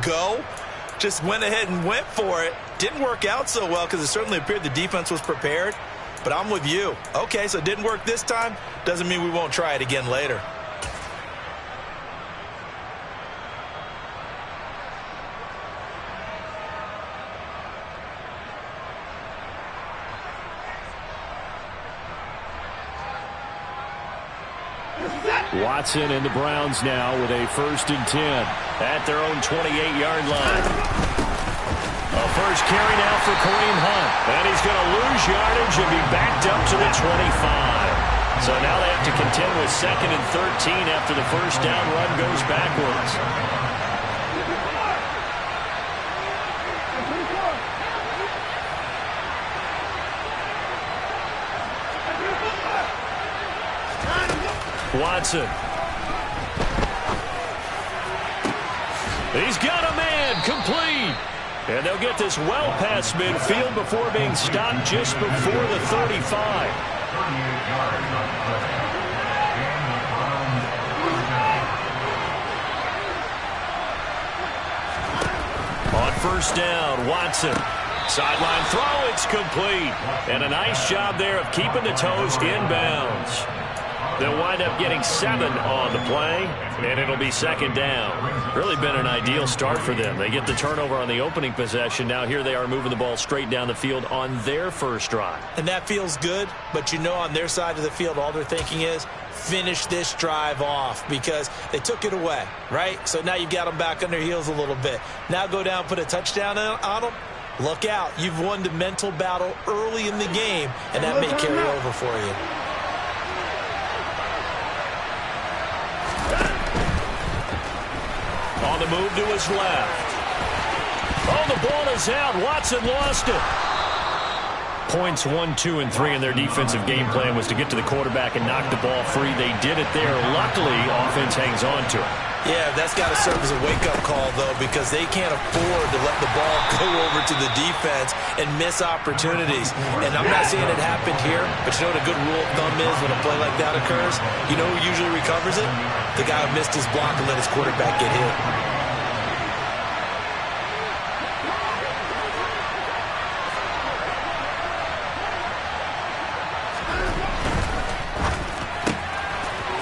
go. Just went ahead and went for it. Didn't work out so well because it certainly appeared the defense was prepared. But I'm with you. Okay, so it didn't work this time. Doesn't mean we won't try it again later. Watson and the Browns now with a 1st and 10 at their own 28-yard line. A first carry now for Kareem Hunt. And he's going to lose yardage and be backed up to the 25. So now they have to contend with 2nd and 13 after the first down run goes backwards. Watson. He's got a man, complete. And they'll get this well past midfield before being stopped just before the 35. On 1st down, Watson. Sideline throw, it's complete. And a nice job there of keeping the toes inbounds. They'll wind up getting 7 on the play, and it'll be 2nd down. Really been an ideal start for them. They get the turnover on the opening possession. Now here they are moving the ball straight down the field on their first drive. And that feels good, but you know on their side of the field all they're thinking is finish this drive off because they took it away, right? So now you've got them back on their heels a little bit. Now go down, put a touchdown on them. Look out. You've won the mental battle early in the game, and that may carry over for you. On the move to his left. Oh, the ball is out. Watson lost it. Points 1, 2, and 3 in their defensive game plan was to get to the quarterback and knock the ball free. They did it there. Luckily, offense hangs on to it. Yeah, that's got to serve as a wake-up call, though, because they can't afford to let the ball go over to the defense and miss opportunities. And I'm not saying it happened here, but you know what a good rule of thumb is when a play like that occurs? You know who usually recovers it? The guy who missed his block and let his quarterback get hit.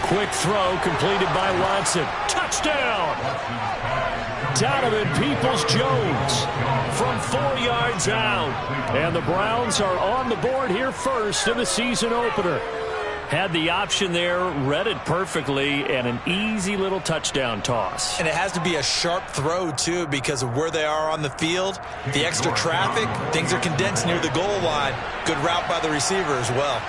Quick throw completed by Watson. Touchdown! Donovan Peoples-Jones from 4 yards out. And the Browns are on the board here first in the season opener. Had the option there, read it perfectly, and an easy little touchdown toss. And it has to be a sharp throw, too, because of where they are on the field. The extra traffic, things are condensed near the goal line. Good route by the receiver as well.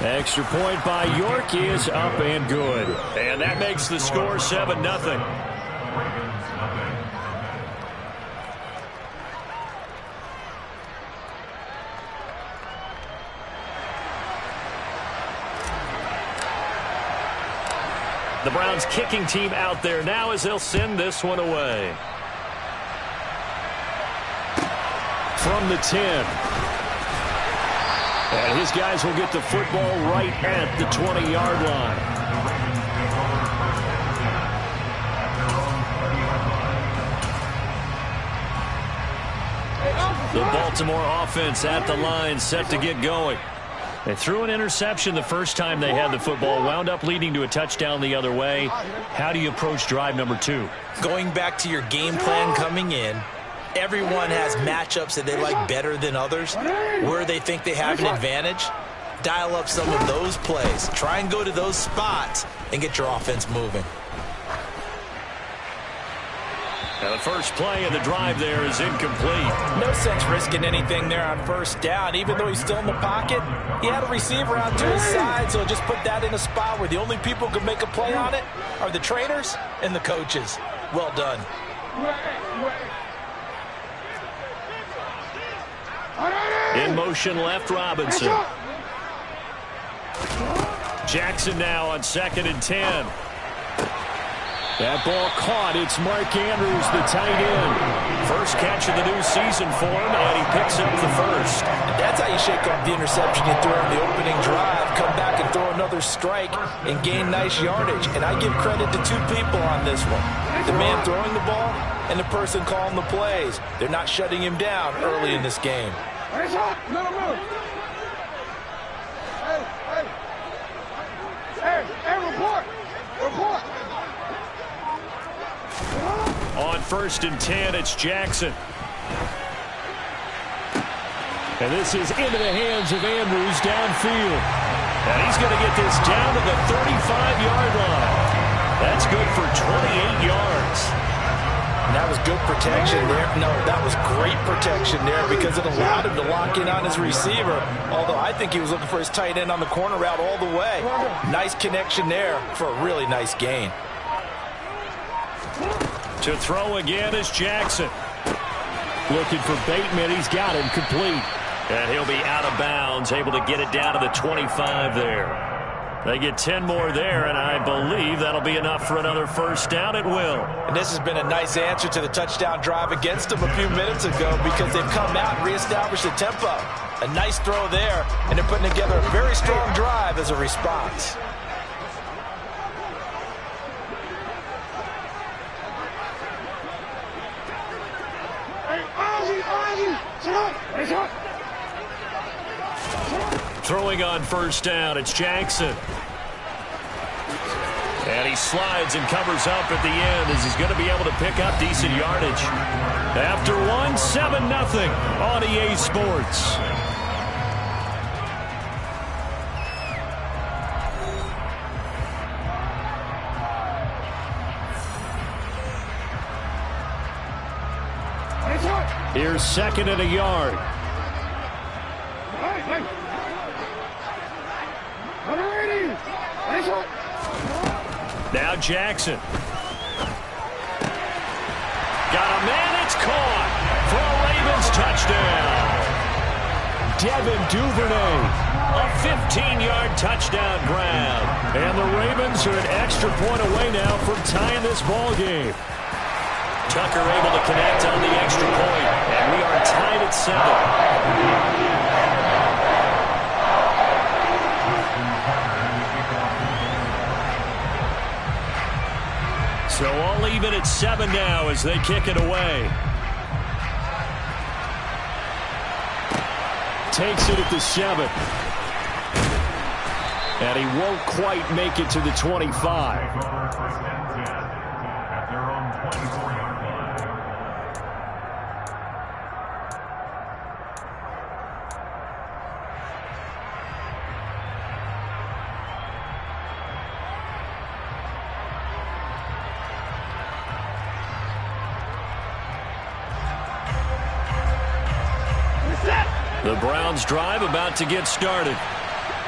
Extra point by York is up and good. And that makes the score 7-0. The Browns kicking team out there now as they'll send this one away. From the 10. And his guys will get the football right at the 20-yard line. The Baltimore offense at the line, set to get going. They threw an interception the first time they had the football, wound up leading to a touchdown the other way. How do you approach drive number 2? Going back to your game plan coming in, everyone has matchups that they like better than others, where they think they have an advantage. Dial up some of those plays. Try and go to those spots and get your offense moving. And the first play of the drive there is incomplete. No sense risking anything there on first down. Even though he's still in the pocket, he had a receiver out to his side, so just put that in a spot where the only people who can make a play on it are the trainers and the coaches. Well done. In motion left, Robinson. Jackson now on 2nd and 10. That ball caught. It's Mark Andrews, the tight end. First catch of the new season for him, and he picks up the first. That's how you shake off the interception you threw in the another strike and gain nice yardage. And I give credit to two people on this one. The man throwing the ball and the person calling the plays. They're not shutting him down early in this game. Report. On 1st and 10, it's Jackson. And this is into the hands of Andrews downfield. And he's going to get this down to the 35-yard line. That's good for 28 yards. And that was good protection there. No, that was great protection there because it allowed him to lock in on his receiver. Although I think he was looking for his tight end on the corner route all the way. Nice connection there for a really nice gain. To throw again is Jackson. Looking for Bateman. He's got him complete. And he'll be out of bounds, able to get it down to the 25 there. They get 10 more there, and I believe that'll be enough for another first down. It will. And this has been a nice answer to the touchdown drive against them a few minutes ago because they've come out and reestablished the tempo. A nice throw there, and they're putting together a very strong drive as a response. Throwing on first down, it's Jackson. And he slides and covers up at the end as he's going to be able to pick up decent yardage. After one, 7-0 on EA Sports. Here's 2nd and a yard. Now Jackson. Got a man, it's caught for a Ravens touchdown. Devin Duvernay, a 15-yard touchdown grab. And the Ravens are an extra point away now from tying this ball game. Tucker able to connect on the extra point, and we are tied at 7. So all even at 7 now as they kick it away. Takes it at the 7. And he won't quite make it to the 25. The Browns drive about to get started.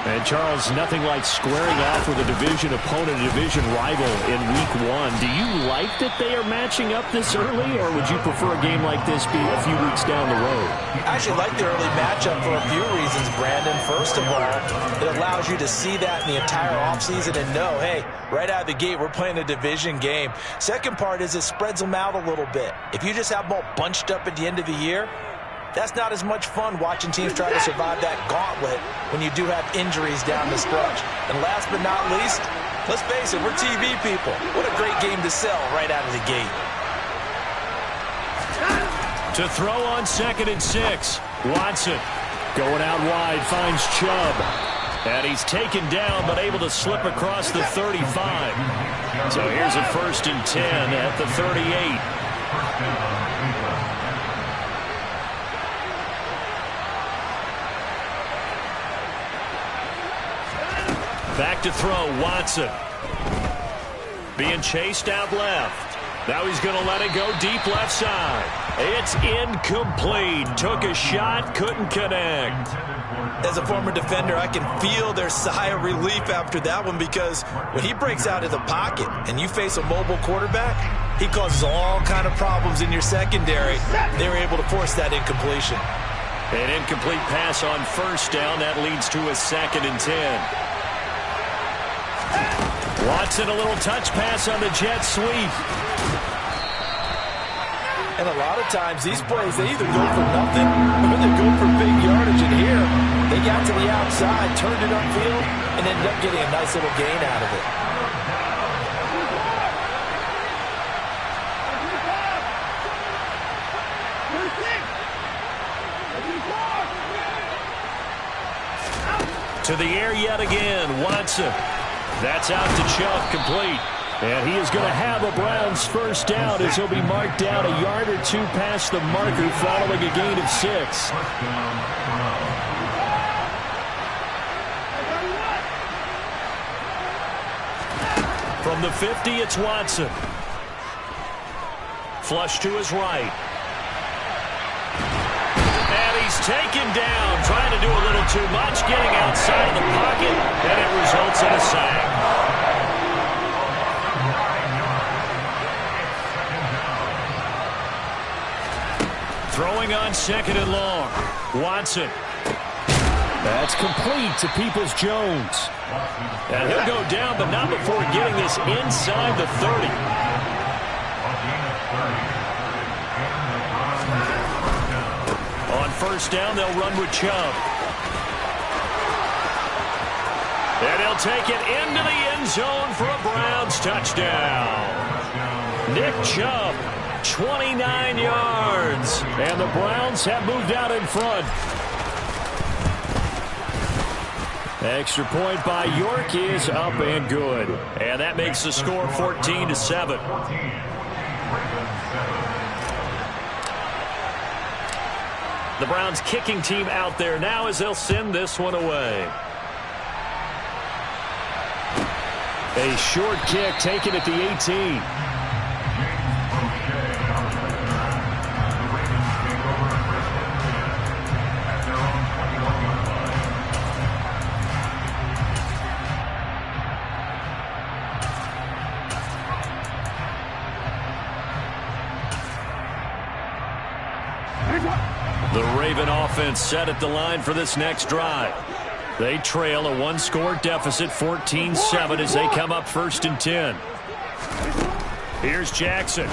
And, Charles, nothing like squaring off with a division opponent, a division rival in Week 1. Do you like that they are matching up this early, or would you prefer a game like this be a few weeks down the road? I actually like the early matchup for a few reasons, Brandon. First of all, it allows you to see that in the entire offseason and know, hey, right out of the gate, we're playing a division game. Second part is it spreads them out a little bit. If you just have them all bunched up at the end of the year, that's not as much fun watching teams try to survive that gauntlet when you do have injuries down the stretch. And last but not least, let's face it, we're TV people. What a great game to sell right out of the gate. To throw on 2nd and 6. Watson going out wide, finds Chubb. And he's taken down but able to slip across the 35. So here's a 1st and 10 at the 38. Back to throw, Watson. Being chased out left. Now he's going to let it go deep left side. It's incomplete. Took a shot, couldn't connect. As a former defender, I can feel their sigh of relief after that one because when he breaks out of the pocket and you face a mobile quarterback, he causes all kind of problems in your secondary. They were able to force that incompletion. An incomplete pass on first down. That leads to a 2nd and 10. Watson, a little touch pass on the jet sweep. And a lot of times these plays, they either go for nothing or they go for big yardage. And here, They got to the outside, turned it upfield, and ended up getting a nice little gain out of it. To the air yet again, Watson. That's out to Chubb, complete. And he is going to have a Browns first down as he'll be marked down a yard or two past the marker following a gain of 6. From the 50, it's Watson. Flush to his right. And he's taken down, trying to do a little too much, getting outside of the pocket, and it results in a sack. Throwing on 2nd and long. Watson. That's complete to Peoples-Jones. And he'll go down, but not before getting this inside the 30. On first down, they'll run with Chubb. And he'll take it into the end zone for a Browns touchdown. Nick Chubb, 29 yards. And the Browns have moved out in front. Extra point by York is up and good. And that makes the score 14-7. The Browns kicking team out there now as they'll send this one away. A short kick taken at the 18. The Raven offense set at the line for this next drive. They trail a one-score deficit, 14-7, as they come up 1st and 10. Here's Jackson.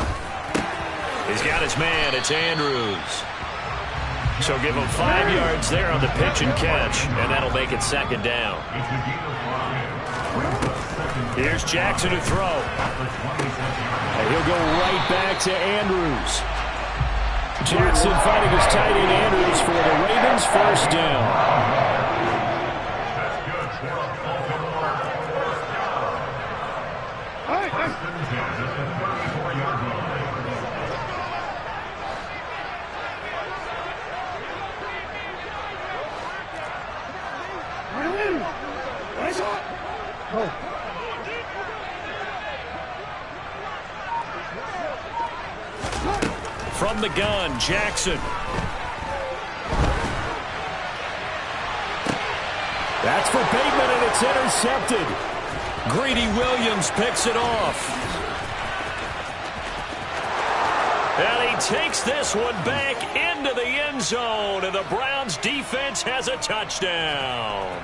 He's got his man. It's Andrews. So give him 5 yards there on the pitch and catch, and that'll make it 2nd down. Here's Jackson to throw. And he'll go right back to Andrews. Jackson finding his tight end Andrews for the Ravens' first down. From the gun, Jackson. That's for Bateman, and it's intercepted. Greedy Williams picks it off. And he takes this one back into the end zone, and the Browns defense has a touchdown.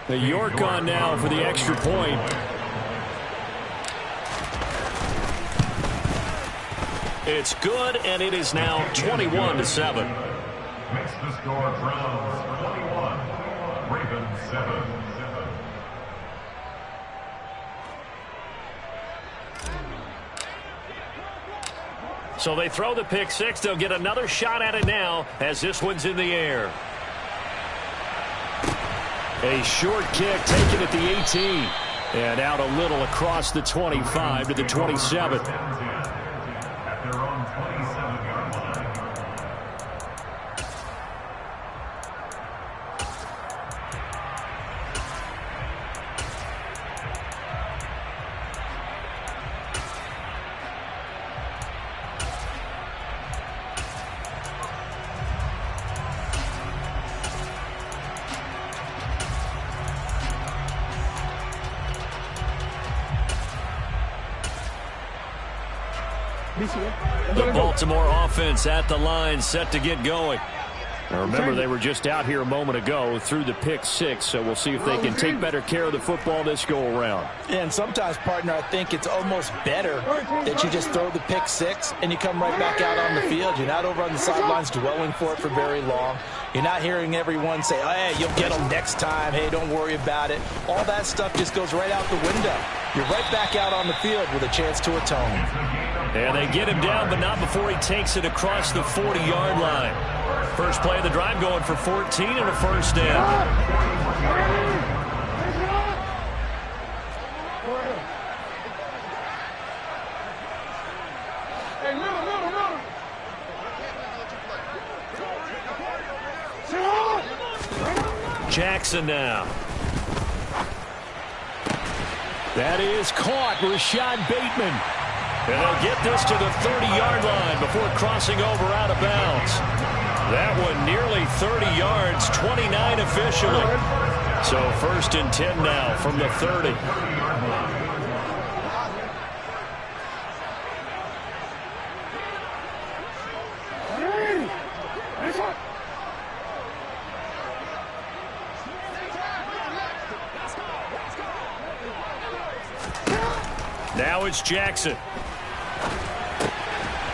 The York on now for the extra point. It's good, and it is now 21-7. Makes the score Browns 21, Ravens 7. So they throw the pick six. They'll get another shot at it now as this one's in the air. A short kick taken at the 18. And out a little across the 25 to the 27. At their own 27-yard line. The Baltimore offense at the line, set to get going. Now remember, they were just out here a moment ago through the pick six, so we'll see if they can take better care of the football this go-around. And sometimes, partner, I think it's almost better that you just throw the pick six and you come right back out on the field. You're not over on the sidelines dwelling for it for very long. You're not hearing everyone say, oh, hey, you'll get them next time. Hey, don't worry about it. All that stuff just goes right out the window. You're right back out on the field with a chance to atone. And they get him down, but not before he takes it across the 40-yard line. First play of the drive going for 14 and a first down. Jackson now. That is caught. Rashad Bateman. And they'll get this to the 30-yard line before crossing over out of bounds. That one nearly 30 yards, 29 officially. So first and 10 now from the 30. Now it's Jackson.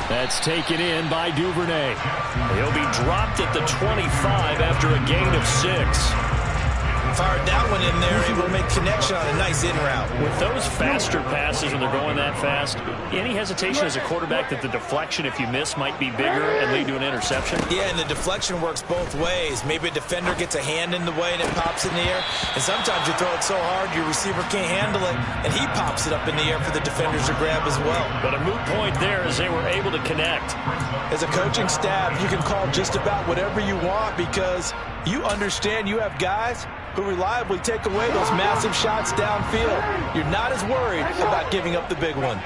That's taken in by Duvernay. He'll be dropped at the 25 after a gain of 6. Fired that one in there, able to make connection on a nice in route. With those faster passes when they're going that fast, any hesitation as a quarterback that the deflection, if you miss, might be bigger and lead to an interception? Yeah, and the deflection works both ways. Maybe a defender gets a hand in the way and it pops in the air. And sometimes you throw it so hard your receiver can't handle it, and he pops it up in the air for the defenders to grab as well. But a moot point there as they were able to connect. As a coaching staff, you can call just about whatever you want because you understand you have guys who reliably take away those massive shots downfield. You're not as worried about giving up the big one.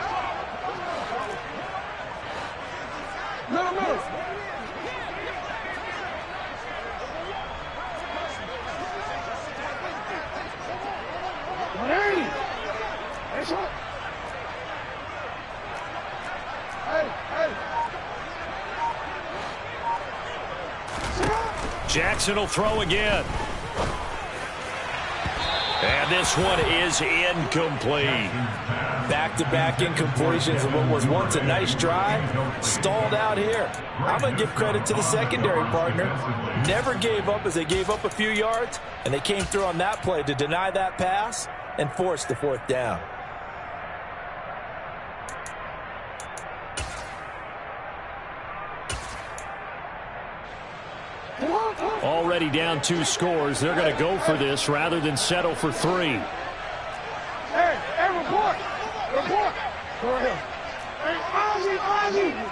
Jackson will throw again. And this one is incomplete. Back-to-back incompletions of what was once a nice drive, stalled out here. I'm going to give credit to the secondary partner. Never gave up as they gave up a few yards, and they came through on that play to deny that pass and force the fourth down. Already down 2 scores. They're going to go for this rather than settle for 3. Hey, report! Report! Go ahead. Hey,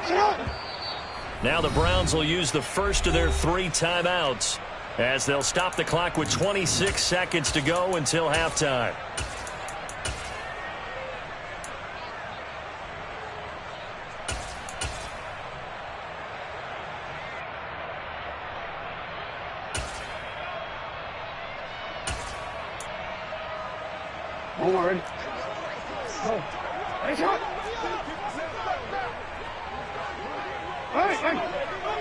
Ozzy! Now the Browns will use the first of their 3 timeouts as they'll stop the clock with 26 seconds to go until halftime. Don't worry. Go. Hey, shot! Hey!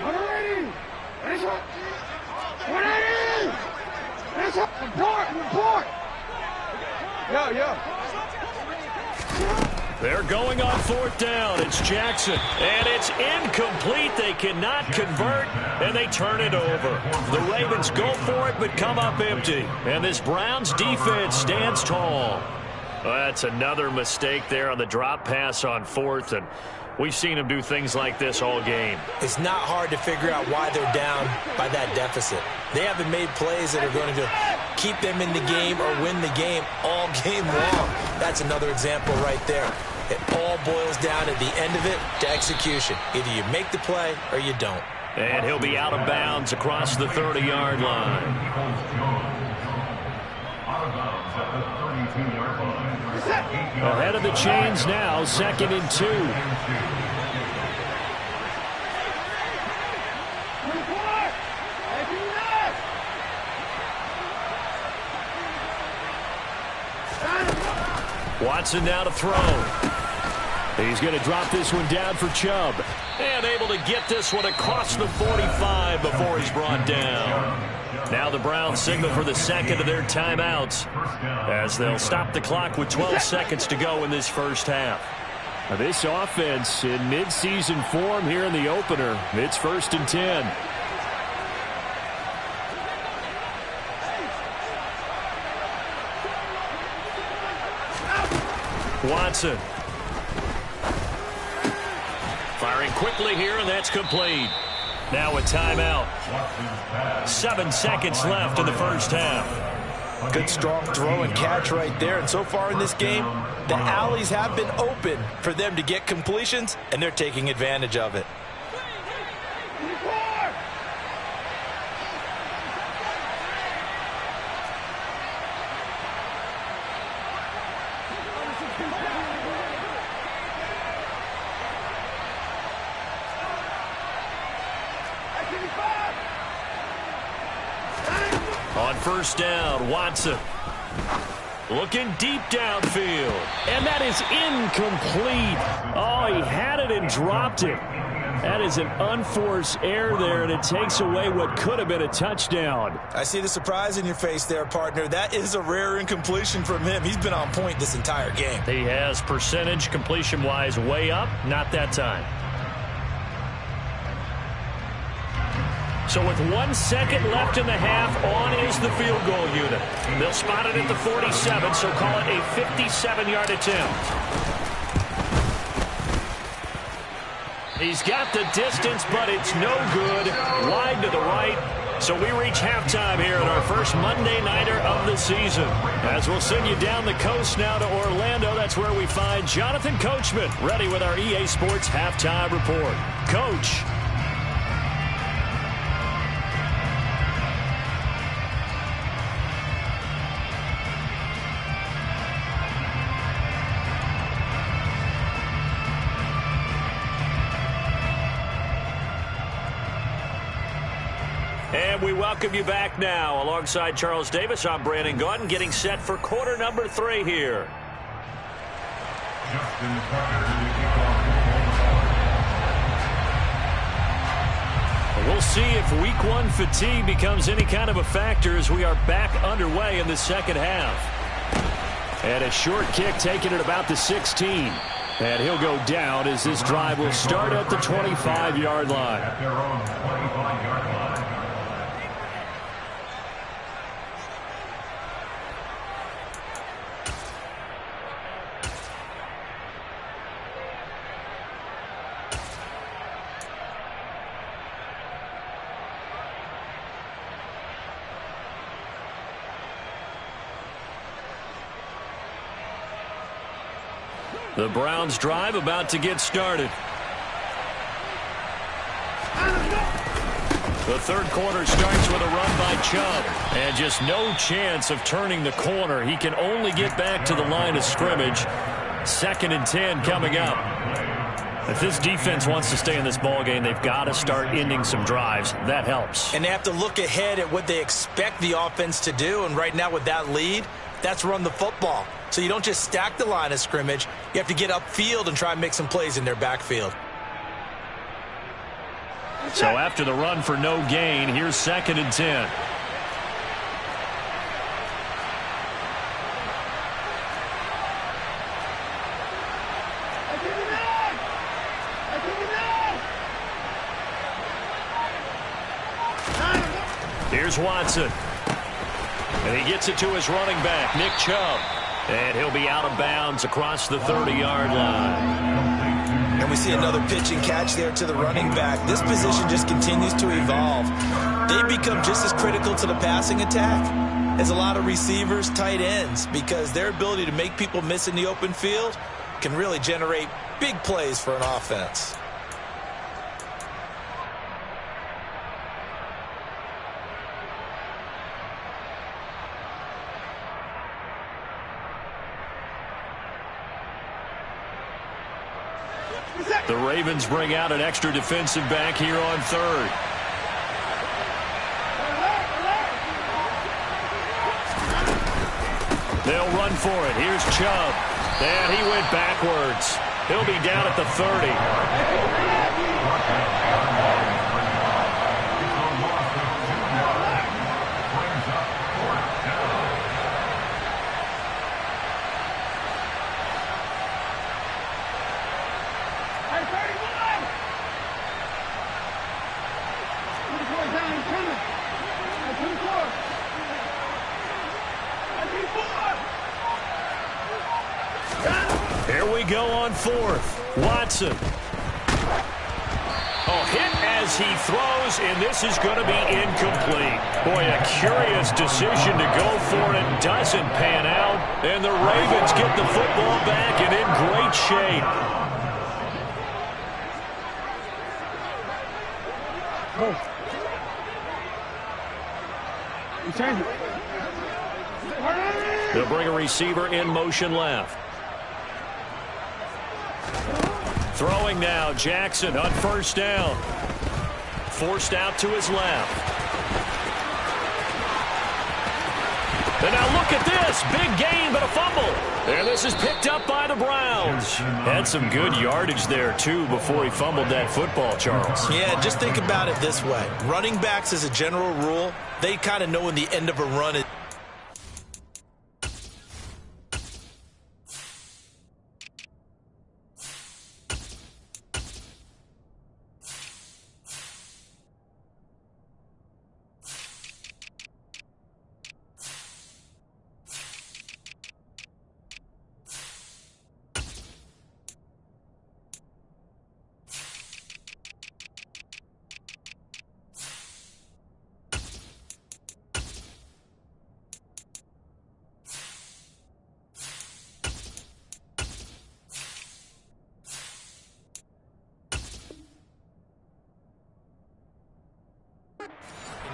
180! Hey, shot! 180! Hey, shot! Report! Yeah. They're going on 4th down. It's Jackson. And it's incomplete. They cannot convert, and they turn it over. The Ravens go for it, but come up empty. And this Browns defense stands tall. Well, that's another mistake there on the drop pass on 4th, and we've seen them do things like this all game. It's not hard to figure out why they're down by that deficit. They haven't made plays that are going to keep them in the game or win the game all game long. That's another example right there. It all boils down at the end of it to execution. Either you make the play or you don't. And he'll be out of bounds across the 30-yard line. Out of bounds at the 32-yard line. Ahead of the chains now, 2nd and 2. Watson now to throw. He's going to drop this one down for Chubb. And able to get this one across the 45 before he's brought down. Now the Browns signal for the second of their timeouts as they'll stop the clock with 12 seconds to go in this first half. Now this offense in midseason form here in the opener. It's 1st and 10. Watson. Firing quickly here, and that's complete. Now a timeout. 7 seconds left in the first half. Good strong throw and catch right there. And so far in this game, the alleys have been open for them to get completions, and they're taking advantage of it. On first down, Watson. Looking deep downfield. And that is incomplete. Oh, he had it and dropped it. That is an unforced error there, and it takes away what could have been a touchdown. I see the surprise in your face there, partner. That is a rare incompletion from him. He's been on point this entire game. He has percentage completion-wise way up. Not that time. So with 1 second left in the half, on is the field goal unit. They'll spot it at the 47, so call it a 57-yard attempt. He's got the distance, but it's no good. Wide to the right. So we reach halftime here at our first Monday Nighter of the season. As we'll send you down the coast now to Orlando, that's where we find Jonathan Coachman, ready with our EA Sports Halftime Report. Coach. And we welcome you back now. Alongside Charles Davis, I'm Brandon Gaudin, getting set for quarter number 3 here. We'll see if week 1 fatigue becomes any kind of a factor as we are back underway in the second half. And a short kick taken at about the 16. And he'll go down as this drive will start at the 25-yard line. At their own 25-yard line. The Browns drive about to get started. The third quarter starts with a run by Chubb. And just no chance of turning the corner. He can only get back to the line of scrimmage. 2nd and 10 coming up. If this defense wants to stay in this ballgame, they've got to start ending some drives. That helps. And they have to look ahead at what they expect the offense to do. And right now with that lead, that's run the football. So you don't just stack the line of scrimmage. You have to get upfield and try and make some plays in their backfield. So after the run for no gain, here's 2nd and 10. Here's Watson. And he gets it to his running back, Nick Chubb. And he'll be out of bounds across the 30-yard line. And we see another pitch and catch there to the running back. This position just continues to evolve. They become just as critical to the passing attack as a lot of receivers, tight ends, because their ability to make people miss in the open field can really generate big plays for an offense. The Ravens bring out an extra defensive back here on 3rd. They'll run for it. Here's Chubb. And he went backwards. He'll be down at the 30. Here we go on fourth. Watson. Oh, hit as he throws, and this is going to be incomplete. Boy, a curious decision to go for it. Doesn't pan out, and the Ravens get the football back and in great shape. They'll bring a receiver in motion left. Throwing now, Jackson on first down. Forced out to his left. And now look at this. Big gain, but a fumble. And this is picked up by the Browns. Had some good yardage there, too, before he fumbled that football, Charles. Yeah, just think about it this way. Running backs, as a general rule, they kind of know when the end of a run is.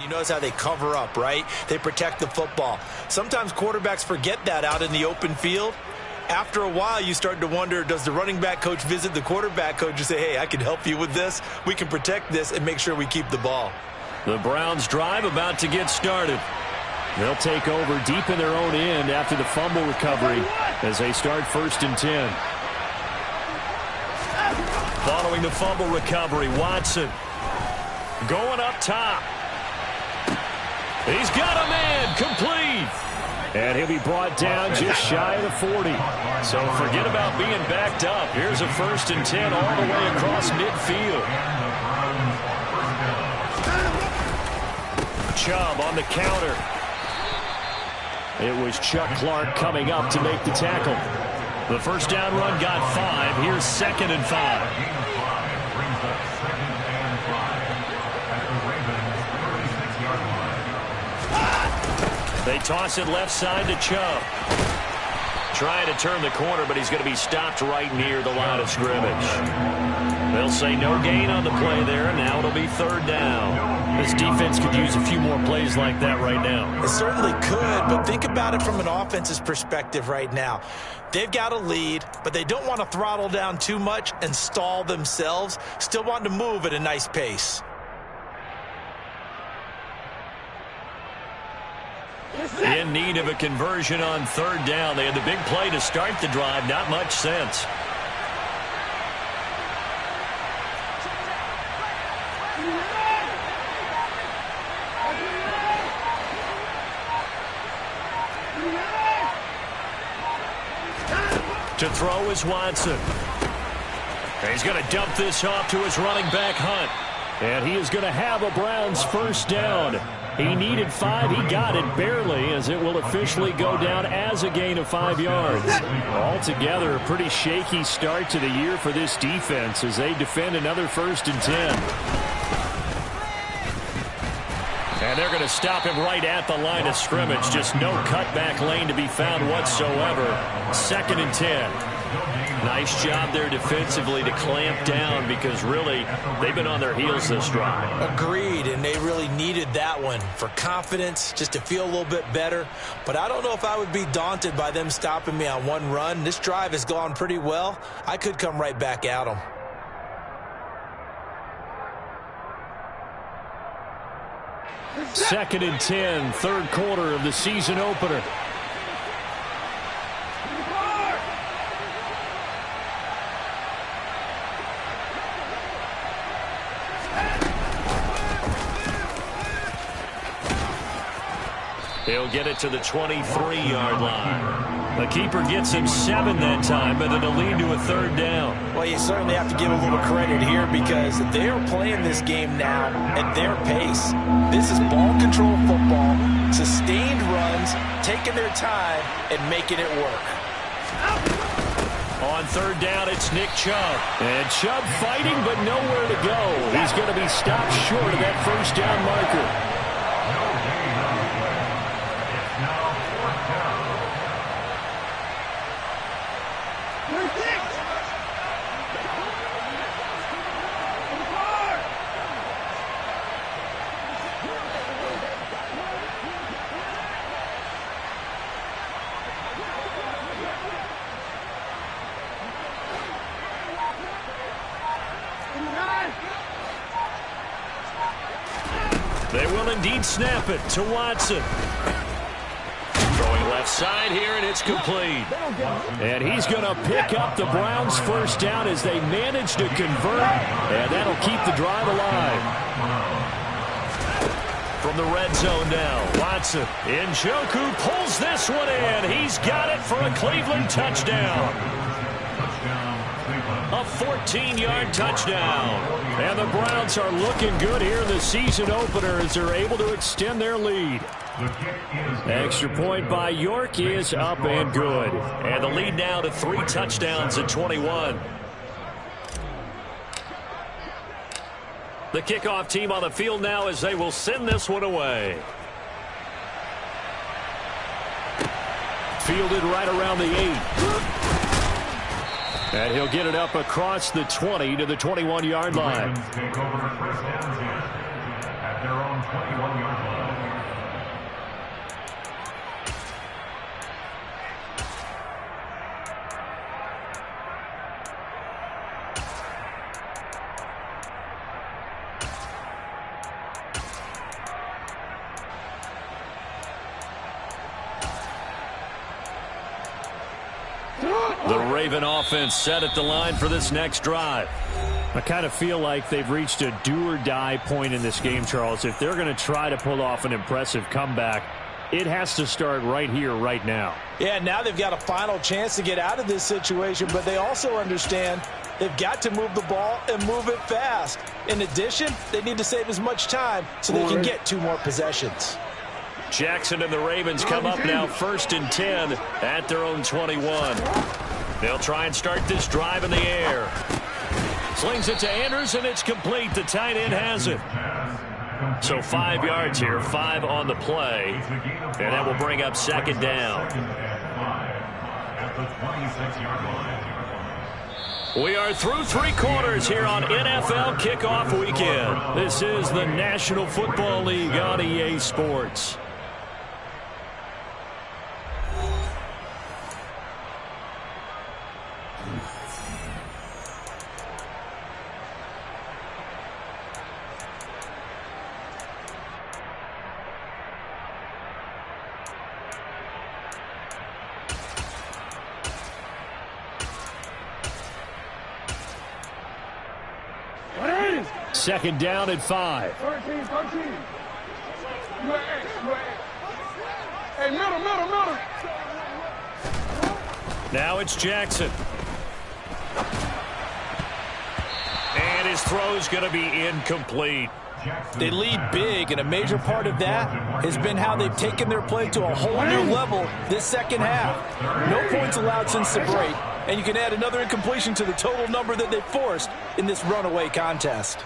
You notice how they cover up, right? They protect the football. Sometimes quarterbacks forget that out in the open field. After a while, you start to wonder, does the running back coach visit the quarterback coach and say, hey, I can help you with this. We can protect this and make sure we keep the ball. The Browns drive about to get started. They'll take over deep in their own end after the fumble recovery as they start 1st and 10. Following the fumble recovery, Watson going up top. He's got a man complete. And he'll be brought down just shy of the 40. So forget about being backed up. Here's a 1st and 10 all the way across midfield. Chubb on the counter. It was Chuck Clark coming up to make the tackle. The first down run got 5. Here's 2nd and 5. They toss it left side to Chubb. Trying to turn the corner, but he's going to be stopped right near the line of scrimmage. They'll say no gain on the play there, and now it'll be 3rd down. This defense could use a few more plays like that right now. It certainly could, but think about it from an offense's perspective right now. They've got a lead, but they don't want to throttle down too much and stall themselves. Still want to move at a nice pace. In need of a conversion on 3rd down. They had the big play to start the drive. Not much sense. To throw is Watson. And he's going to dump this off to his running back, Hunt. And he is going to have a Browns 1st down. He needed 5. He got it barely, as it will officially go down as a gain of 5 yards. Altogether, a pretty shaky start to the year for this defense as they defend another 1st and 10. And they're going to stop him right at the line of scrimmage. Just no cutback lane to be found whatsoever. 2nd and 10. Nice job there defensively to clamp down, because really they've been on their heels this drive. Agreed, and they really needed that one for confidence, just to feel a little bit better. But I don't know if I would be daunted by them stopping me on one run. This drive has gone pretty well. I could come right back at them. Second and 10, 3rd quarter of the season opener. He'll get it to the 23-yard line. The keeper gets him 7 that time, but it'll lead to a 3rd down. Well, you certainly have to give a little credit here because they are playing this game now at their pace. This is ball control football, sustained runs, taking their time and making it work. On 3rd down, it's Nick Chubb. And Chubb fighting, but nowhere to go. He's going to be stopped short of that 1st down marker. They will indeed snap it to Watson. Throwing left side here, and it's complete. And he's going to pick up the Browns' 1st down as they manage to convert, and that'll keep the drive alive. From the red zone now, Watson. Njoku pulls this one in. He's got it for a Cleveland touchdown. A 14-yard touchdown. And the Browns are looking good here in the season opener as they're able to extend their lead. Extra point by York is up and good. And the lead now to 3 touchdowns at 21. The kickoff team on the field now as they will send this one away. Fielded right around the 8. And he'll get it up across the 20 to the 21-yard line. Take over 1st downs at their own 21-yard line. The Raven offense set at the line for this next drive. I kind of feel like they've reached a do-or-die point in this game, Charles. If they're going to try to pull off an impressive comeback, it has to start right here, right now. Yeah, now they've got a final chance to get out of this situation, but they also understand they've got to move the ball and move it fast. In addition, they need to save as much time so they can get 2 more possessions. Jackson and the Ravens come up now 1st and 10 at their own 21. They'll try and start this drive in the air. Slings it to Andrews, and it's complete. The tight end has it. So 5 yards here, 5 on the play, and that will bring up 2nd down. At the 26-yard line. We are through 3 quarters here on NFL Kickoff Weekend. This is the National Football League on EA Sports. Second down at 5. 13. Hey, middle. Now it's Jackson. And his throw's going to be incomplete. They lead big, and a major part of that has been how they've taken their play to a whole new level this second half. No points allowed since the break, and you can add another incompletion to the total number that they forced in this runaway contest.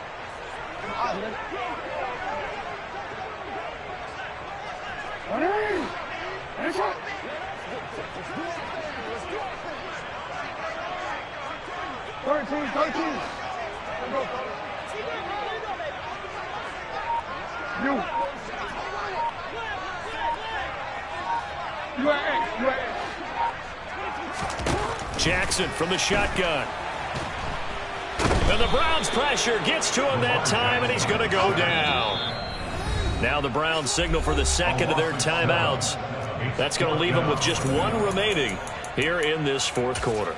Jackson from the shotgun. And the Browns pressure gets to him that time, and he's going to go down. Now the Browns signal for the second of their timeouts. That's going to leave them with just 1 remaining here in this 4th quarter.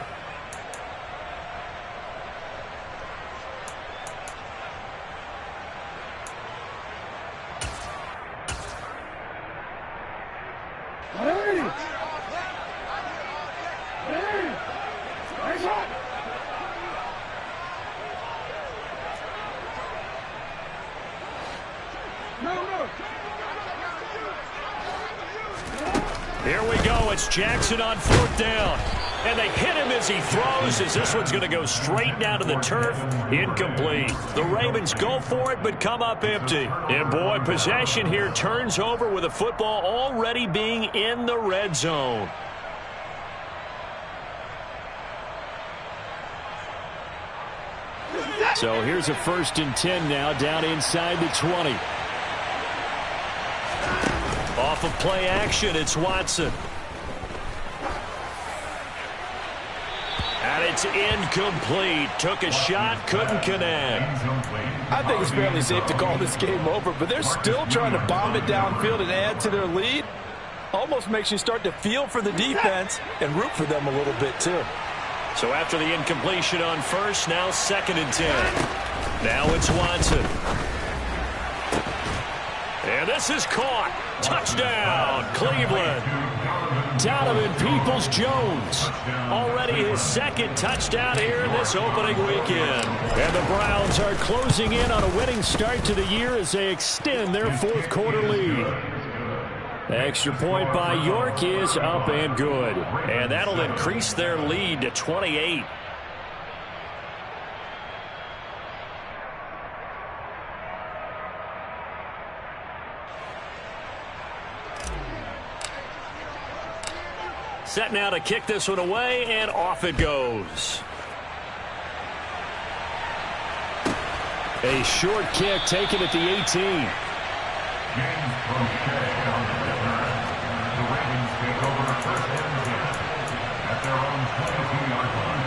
Here we go. It's Jackson on 4th down. And they hit him as he throws, as this one's going to go straight down to the turf. Incomplete. The Ravens go for it, but come up empty. And, boy, possession here turns over with the football already being in the red zone. So here's a 1st and 10 now, down inside the 20. Off of play action, it's Watson. And it's incomplete. Took a shot, couldn't connect. I think it's fairly safe to call this game over, but they're still trying to bomb it downfield and add to their lead. Almost makes you start to feel for the defense and root for them a little bit, too. So after the incompletion on 1st, now 2nd and 10. Now it's Watson. And this is caught. Touchdown, Cleveland. Donovan Peoples-Jones. Already his 2nd touchdown here in this opening weekend. And the Browns are closing in on a winning start to the year as they extend their 4th quarter lead. The extra point by York is up and good. And that'll increase their lead to 28. Set now to kick this one away, and off it goes. A short kick taken at the 18. The Ravens take over 1st and 10 at their own 22-yard line.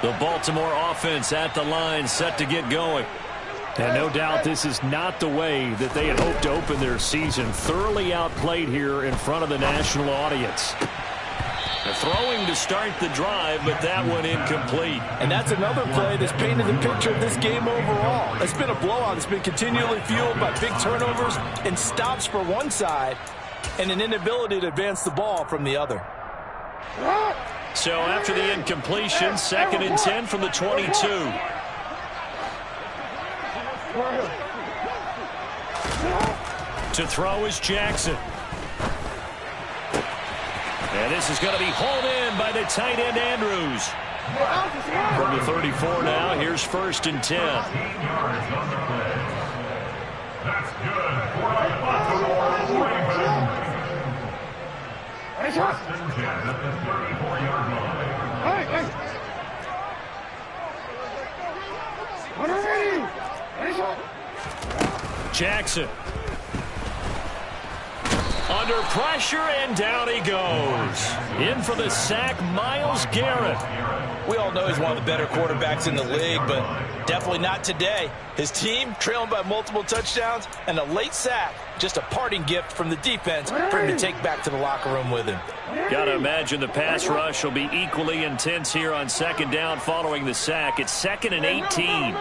The Baltimore offense at the line, set to get going. And no doubt this is not the way that they had hoped to open their season. Thoroughly outplayed here in front of the national audience. They're throwing to start the drive, but that one incomplete. And that's another play that's painted the picture of this game overall. It's been a blowout. It's been continually fueled by big turnovers and stops for one side and an inability to advance the ball from the other. So after the incompletion, 2nd and 10 from the 22. To throw is Jackson. And this is going to be hauled in by the tight end Andrews. From the 34 now, here's 1st and 10. That's good for the Baltimore Ravens. 1st and 10 at the 34-yard line. Jackson. Under pressure, and down he goes. In for the sack, Myles Garrett. We all know he's one of the better quarterbacks in the league, but definitely not today. His team trailing by multiple touchdowns, and a late sack, just a parting gift from the defense for him to take back to the locker room with him. Got to imagine the pass rush will be equally intense here on 2nd down following the sack. It's 2nd and 18.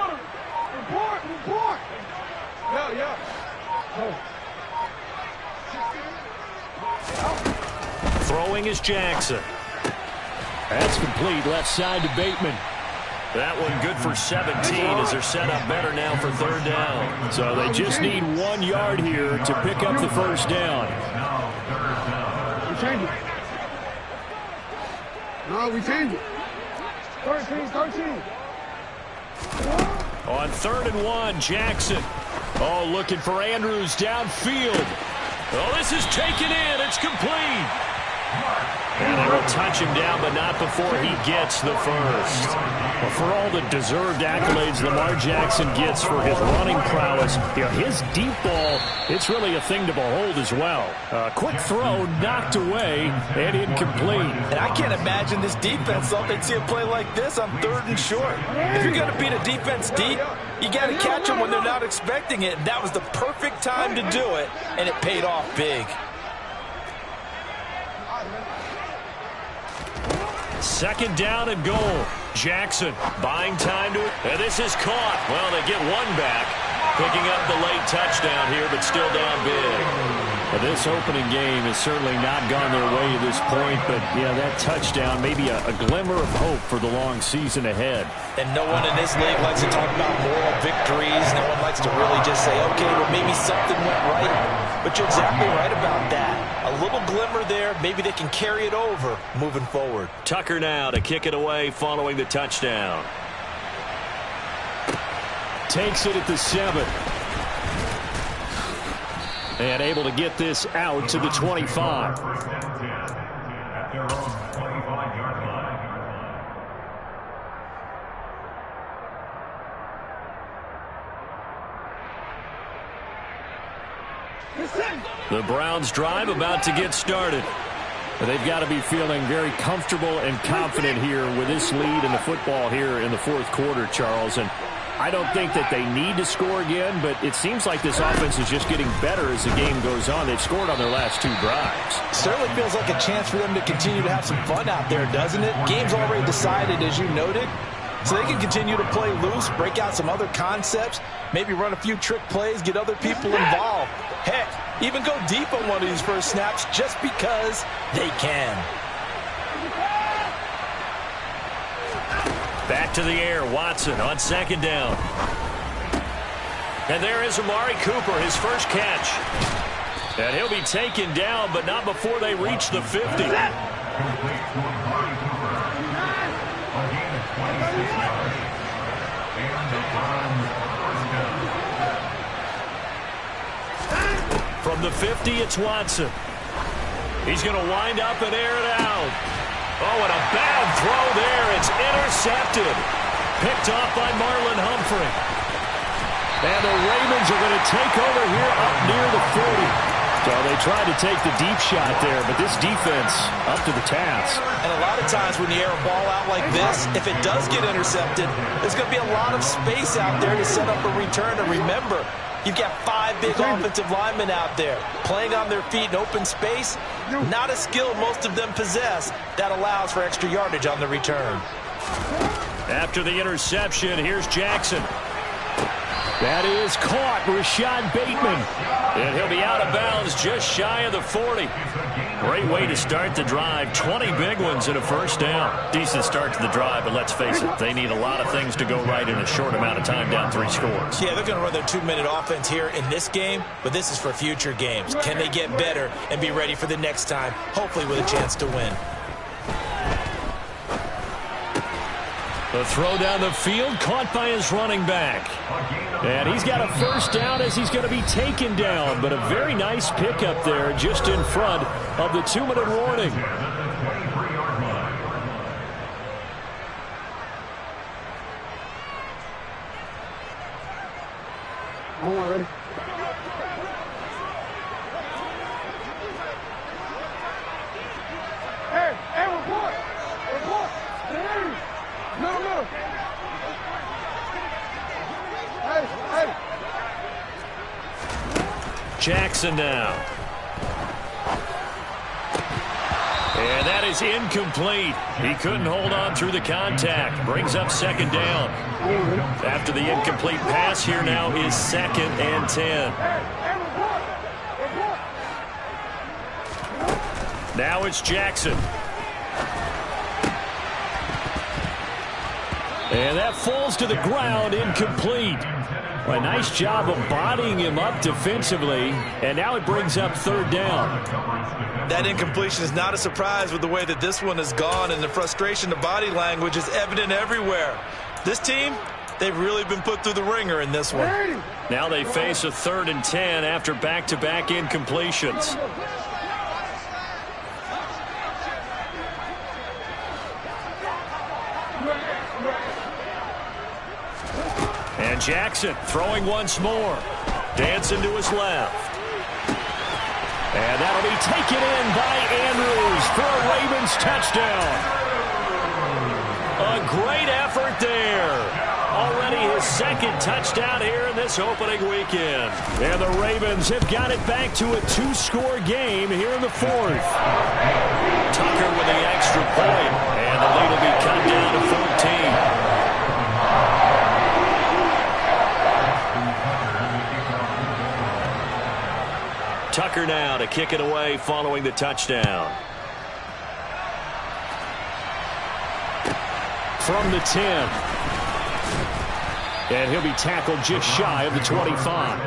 Throwing is Jackson. That's complete, left side to Bateman. That one good for 17 as they're set up better now for 3rd down. So they just need 1 yard here to pick up the 1st down. We change it. No, we change it. 13. On 3rd and 1, Jackson. Oh, looking for Andrews downfield. Oh, this is taken in. It's complete. And they will touch him down, but not before he gets the 1st. Well, for all the deserved accolades Lamar Jackson gets for his running prowess, you know, his deep ball, it's really a thing to behold as well. Quick throw, knocked away, and incomplete. And I can't imagine this defense thought they'd see a play like this on 3rd and short. If you're going to beat a defense deep, you got to catch them when they're not expecting it. That was the perfect time to do it, and it paid off big. 2nd down and goal. Jackson buying time to it. And this is caught. Well, they get one back. Picking up the late touchdown here, but still down big. Well, this opening game has certainly not gone their way at this point, but, yeah, that touchdown, maybe a glimmer of hope for the long season ahead. And no one in this league likes to talk about moral victories. No one likes to really just say, okay, well, maybe something went right. But you're exactly right about that. A little glimmer there. Maybe they can carry it over moving forward. Tucker now to kick it away following the touchdown. Takes it at the 7. And able to get this out to the 25. First and 10 at their own 25-yard line. The Browns drive about to get started. They've got to be feeling very comfortable and confident here with this lead in the football here in the fourth quarter, Charles. And I don't think that they need to score again, but it seems like this offense is just getting better as the game goes on. They've scored on their last 2 drives. Certainly feels like a chance for them to continue to have some fun out there, doesn't it? Game's already decided, as you noted. So they can continue to play loose, break out some other concepts, maybe run a few trick plays, get other people involved. Heck, even go deep on one of these first snaps just because they can. Back to the air, Watson on second down. And there is Amari Cooper, his first catch. And he'll be taken down, but not before they reach the 50. Complete to Amari Cooper. A gain of 26 yards. And the Browns first down. From the 50, it's Watson. He's going to wind up and air it out. Oh, and a bad throw there. It's intercepted. Picked off by Marlon Humphrey. And the Ravens are going to take over here up near the 40. So they tried to take the deep shot there, but this defense up to the task. And a lot of times when you air a ball out like this, if it does get intercepted, there's going to be a lot of space out there to set up a return. And remember, you've got 5 big offensive linemen out there playing on their feet in open space. Not a skill most of them possess that allows for extra yardage on the return. After the interception, here's Jackson. That is caught, Rashad Bateman. And he'll be out of bounds just shy of the 40. Great way to start the drive. 20 big ones and a first down. Decent start to the drive, but let's face it, they need a lot of things to go right in a short amount of time, down 3 scores. Yeah, they're going to run their 2-minute offense here in this game, but this is for future games. Can they get better and be ready for the next time, hopefully with a chance to win? The throw down the field, caught by his running back. And he's got a first down as he's going to be taken down. But a very nice pickup there just in front of the 2-minute warning. Ready? Hey, report! Report! No. Hey. Jackson now. And that is incomplete. He couldn't hold on through the contact. Brings up second down. After the incomplete pass, here now is 2nd and 10. Now it's Jackson. And that falls to the ground, incomplete. A nice job of bodying him up defensively, and now it brings up 3rd down. That incompletion is not a surprise with the way that this one has gone, and the frustration, the body language is evident everywhere. This team, they've really been put through the ringer in this one. Now they face a 3rd and 10 after back-to-back incompletions. And Jackson throwing once more. Dancing to his left. And that'll be taken in by Andrews for a Ravens touchdown. A great effort there. Already his 2nd touchdown here in this opening weekend. And the Ravens have got it back to a 2-score game here in the 4th. Tucker with the extra point. And the lead will be cut down to 14. Tucker now to kick it away following the touchdown. From the 10. And he'll be tackled just shy of the 25.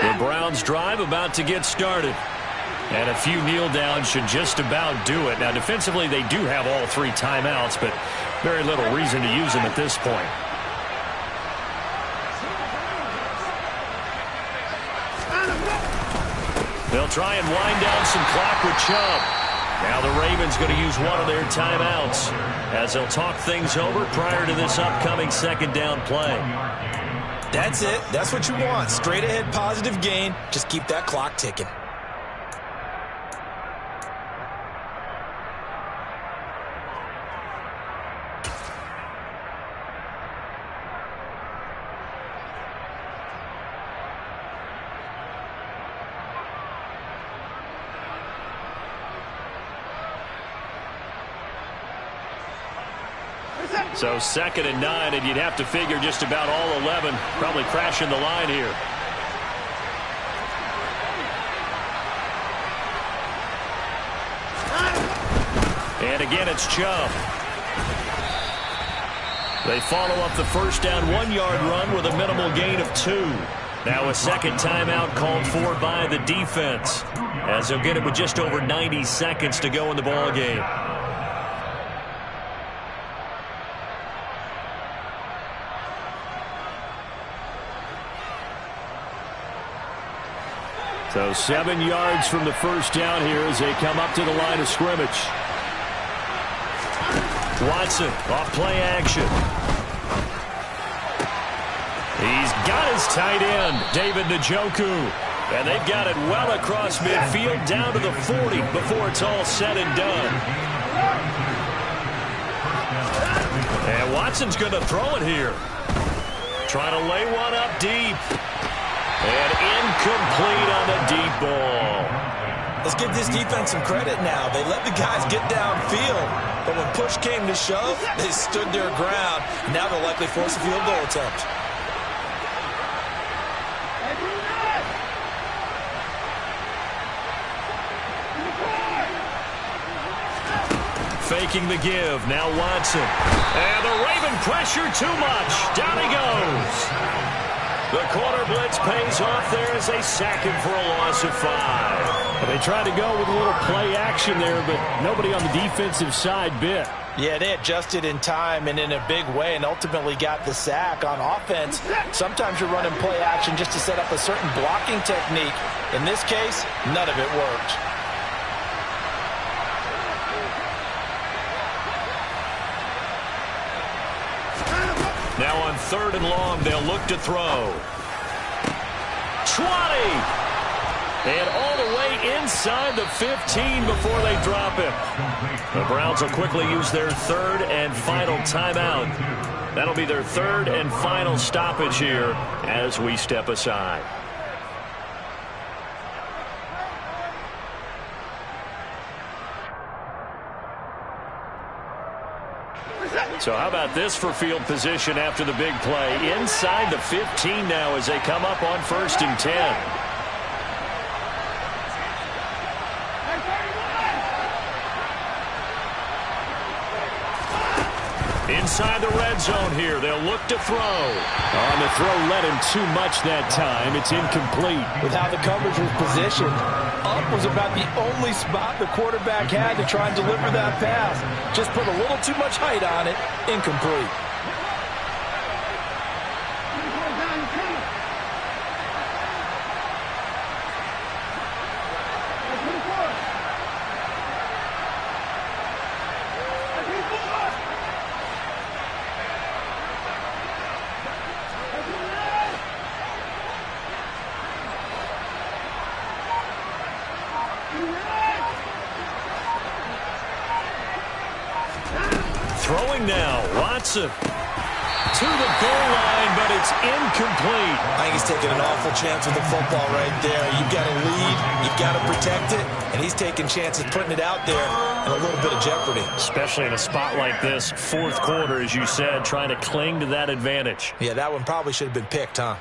The Browns drive about to get started. And a few kneel downs should just about do it. Now, defensively, they do have all 3 timeouts, but very little reason to use them at this point. They'll try and wind down some clock with Chubb. Now the Ravens going to use one of their timeouts as they'll talk things over prior to this upcoming second down play. That's it. That's what you want. Straight ahead positive gain. Just keep that clock ticking. So 2nd and 9, and you'd have to figure just about all 11 probably crashing the line here. And again, it's Chubb. They follow up the first down 1-yard run with a minimal gain of 2. Now a second timeout called for by the defense, as they'll get it with just over 90 seconds to go in the ball game. So 7 yards from the first down here as they come up to the line of scrimmage. Watson off play action. He's got his tight end, David Njoku. And they've got it well across midfield down to the 40 before it's all said and done. And Watson's going to throw it here. Trying to lay one up deep. And incomplete on the deep ball. Let's give this defense some credit now. They let the guys get downfield, but when push came to shove, they stood their ground. Now they'll likely force a field goal attempt. Faking the give. Now Watson. And the Raven pressure too much. Down he goes. The corner blitz pays off there as they sack him for a loss of 5. Well, they tried to go with a little play action there, but nobody on the defensive side bit. Yeah, they adjusted in time and in a big way and ultimately got the sack. On offense, sometimes you're running play action just to set up a certain blocking technique. In this case, none of it worked. Now on 3rd and long, they'll look to throw. 20! And all the way inside the 15 before they drop him. The Browns will quickly use their 3rd and final timeout. That'll be their 3rd and final stoppage here as we step aside. So how about this for field position after the big play? Inside the 15 now as they come up on 1st and 10. Inside the red zone here. They'll look to throw. On the throw, led him too much that time. It's incomplete. With how the coverage was positioned, up was about the only spot the quarterback had to try and deliver that pass. Just put a little too much height on it. Incomplete. Throwing now, Watson. to the goal line, but it's incomplete. I think he's taking an awful chance with the football right there. You've got to lead, you've got to protect it, and he's taking chances putting it out there in a little bit of jeopardy. Especially in a spot like this, fourth quarter, as you said, trying to cling to that advantage. Yeah, that one probably should have been picked, huh?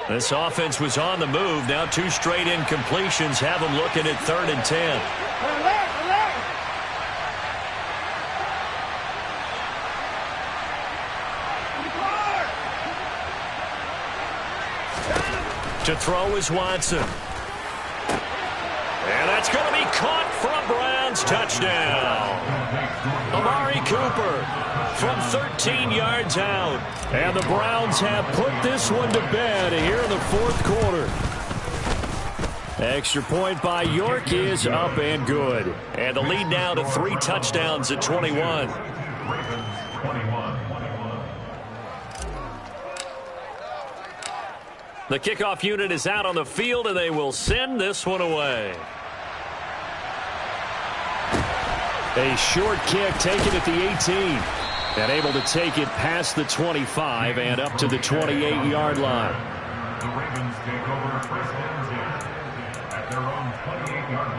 This offense was on the move. Now 2 straight incompletions have them looking at 3rd and 10. To throw is Watson. And that's going to be caught for a Browns touchdown. Amari Cooper from 13 yards out. And the Browns have put this one to bed here in the fourth quarter. Extra point by York is up and good. And the lead now to 3 touchdowns at 21. The kickoff unit is out on the field, and they will send this one away. A short kick taken at the 18. And able to take it past the 25 and up to the 28-yard line. The Ravens take over first and 10 at their own 28-yard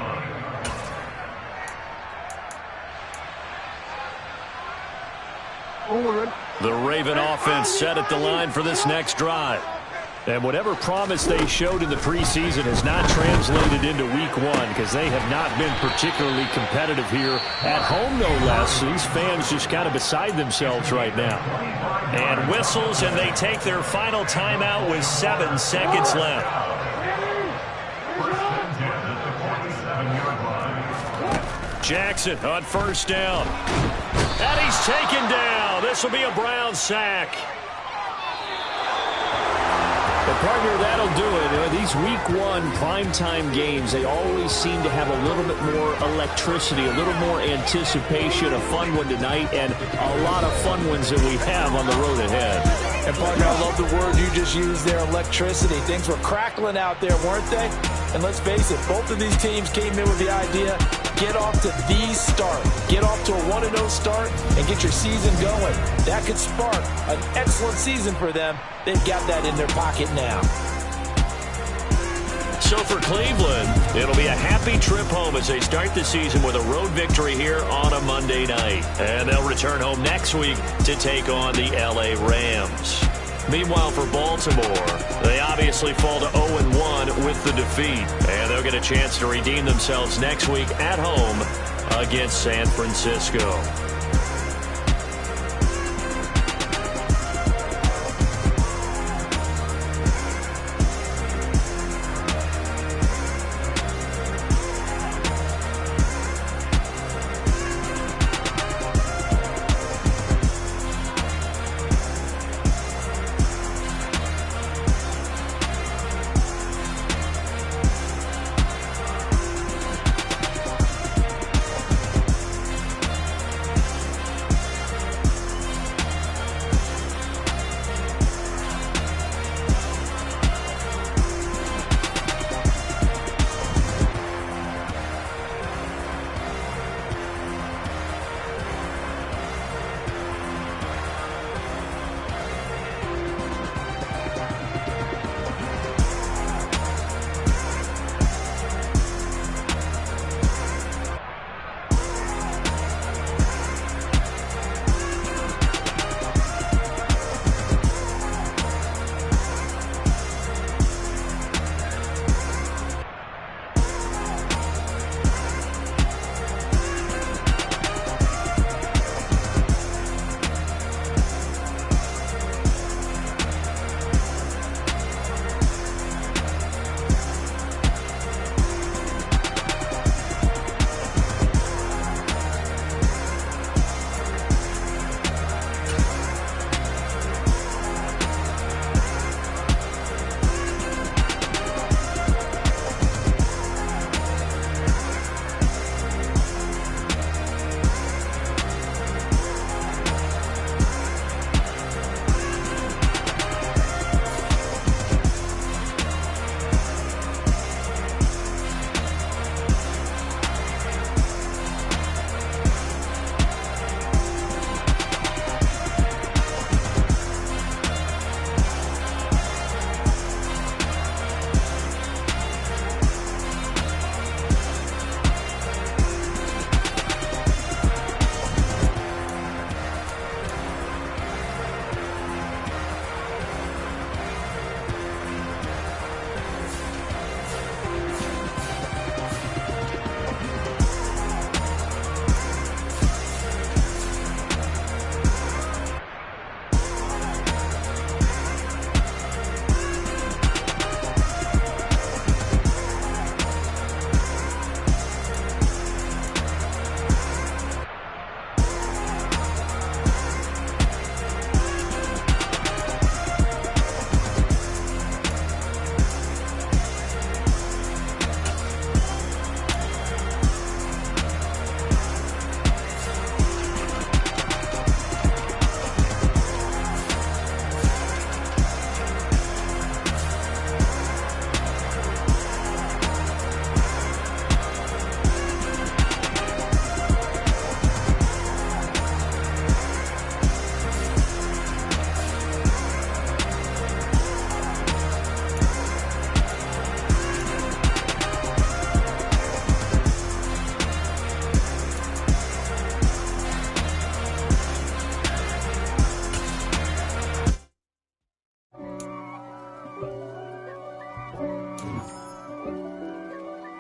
line. The Raven offense set at the line for this next drive. And whatever promise they showed in the preseason has not translated into week 1 because they have not been particularly competitive here at home, no less. These fans just kind of beside themselves right now. And whistles, and they take their final timeout with 7 seconds left. Jackson on first down. And he's taken down. This will be a Browns sack. But partner, that'll do it. These week 1 primetime games, they always seem to have a little bit more electricity, a little more anticipation. A fun one tonight, and a lot of fun ones that we have on the road ahead. And partner, I love the word you just used there, electricity. Things were crackling out there, weren't they? And let's face it, both of these teams came in with the idea, get off to the start. Get off to a 1-0 start and get your season going. That could spark an excellent season for them. They've got that in their pocket now. So for Cleveland, it'll be a happy trip home as they start the season with a road victory here on a Monday night. And they'll return home next week to take on the LA Rams. Meanwhile, for Baltimore, they obviously fall to 0-1 with the defeat. And they'll get a chance to redeem themselves next week at home against San Francisco.